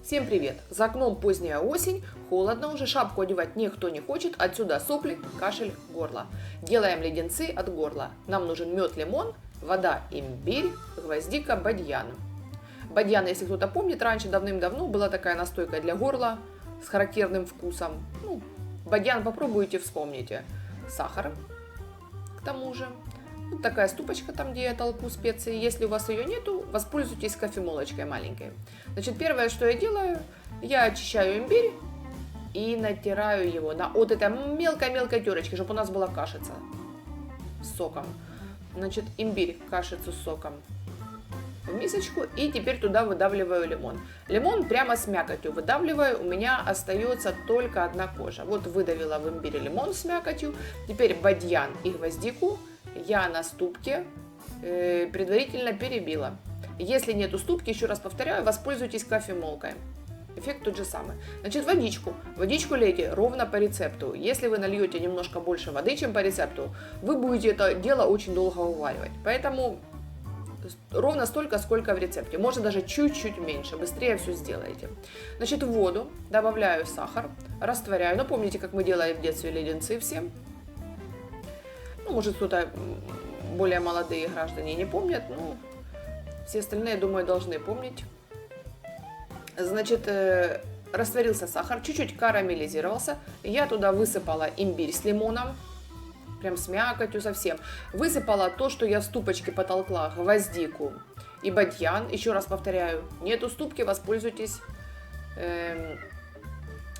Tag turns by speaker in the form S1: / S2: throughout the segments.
S1: Всем привет! За окном поздняя осень, холодно уже, шапку одевать никто не хочет, отсюда сопли, кашель, горло. Делаем леденцы от горла. Нам нужен мед, лимон, вода, имбирь, гвоздика, бадьян. Бадьян, если кто-то помнит, раньше давным-давно была такая настойка для горла с характерным вкусом. Бадьян попробуйте, вспомните. Сахар, к тому же. Вот такая ступочка там, где я толку специи. Если у вас ее нету, воспользуйтесь кофемолочкой маленькой. Значит, первое, что я делаю, я очищаю имбирь и натираю его на вот этой мелкой-мелкой терочке, чтобы у нас была кашица с соком. Значит, имбирь, кашицу с соком в мисочку, и теперь туда выдавливаю лимон. Лимон прямо с мякотью выдавливаю, у меня остается только одна кожа. Вот выдавила в имбире лимон с мякотью, теперь бадьян и гвоздику я на ступке предварительно перебила. Если нету ступки, еще раз повторяю, воспользуйтесь кофемолкой. Эффект тот же самый. Значит, водичку. Водичку лейте ровно по рецепту. Если вы нальете немножко больше воды, чем по рецепту, вы будете это дело очень долго уваривать. Поэтому ровно столько, сколько в рецепте. Можно даже чуть-чуть меньше. Быстрее все сделаете. Значит, в воду добавляю сахар, растворяю. Ну, помните, как мы делали в детстве леденцы все. Ну, может, кто-то более молодые граждане не помнят. Ну, все остальные, думаю, должны помнить. Значит, растворился сахар, чуть-чуть карамелизировался. Я туда высыпала имбирь с лимоном. Прям с мякотью совсем. Высыпала то, что я в ступочке потолкла, гвоздику и бадьян. Еще раз повторяю, нету ступки, воспользуйтесь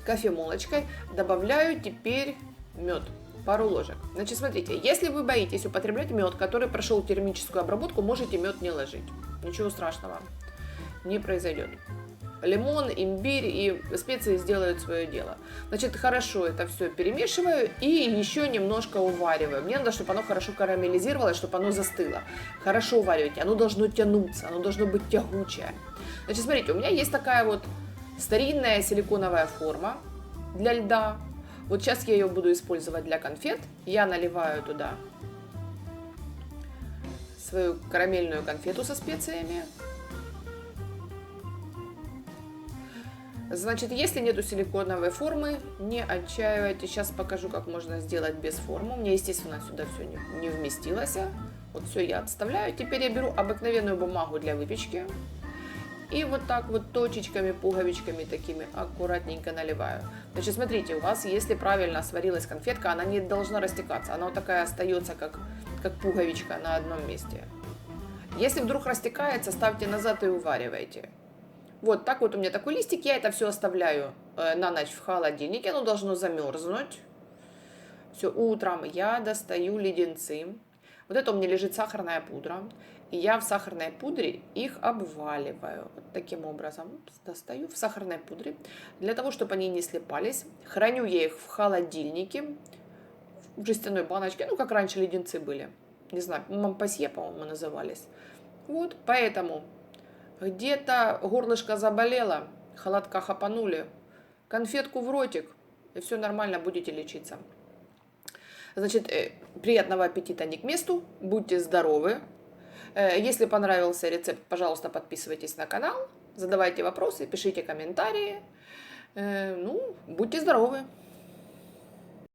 S1: кофемолочкой. Добавляю теперь мед. Пару ложек. Значит, смотрите, если вы боитесь употреблять мед, который прошел термическую обработку, можете мед не ложить. Ничего страшного не произойдет. Лимон, имбирь и специи сделают свое дело. Значит, хорошо это все перемешиваю и еще немножко увариваю. Мне надо, чтобы оно хорошо карамелизировалось, чтобы оно застыло. Хорошо уваривайте, оно должно тянуться, оно должно быть тягучее. Значит, смотрите, у меня есть такая вот старинная силиконовая форма для льда. Вот сейчас я ее буду использовать для конфет. Я наливаю туда свою карамельную конфету со специями. Значит, если нету силиконовой формы, не отчаивайтесь. Сейчас покажу, как можно сделать без формы. Мне, естественно, сюда все не вместилось. Вот все я отставляю. Теперь я беру обыкновенную бумагу для выпечки. И вот так вот точечками, пуговичками такими аккуратненько наливаю. Значит, смотрите, у вас, если правильно сварилась конфетка, она не должна растекаться. Она вот такая остается, как пуговичка на одном месте. Если вдруг растекается, ставьте назад и уваривайте. Вот так вот у меня такой листик. Я это все оставляю на ночь в холодильнике. Оно должно замерзнуть. Все, утром я достаю леденцы. Вот это у меня лежит сахарная пудра. И я в сахарной пудре их обваливаю. Вот таким образом достаю в сахарной пудре. Для того, чтобы они не слипались. Храню я их в холодильнике. В жестяной баночке. Ну, как раньше леденцы были. Не знаю, Монпасье, по-моему, назывались. Вот, поэтому где-то горлышко заболело, холодка хапанули. Конфетку в ротик. И все нормально, будете лечиться. Значит, приятного аппетита не к месту. Будьте здоровы. Если понравился рецепт, пожалуйста, подписывайтесь на канал, задавайте вопросы, пишите комментарии. Будьте здоровы!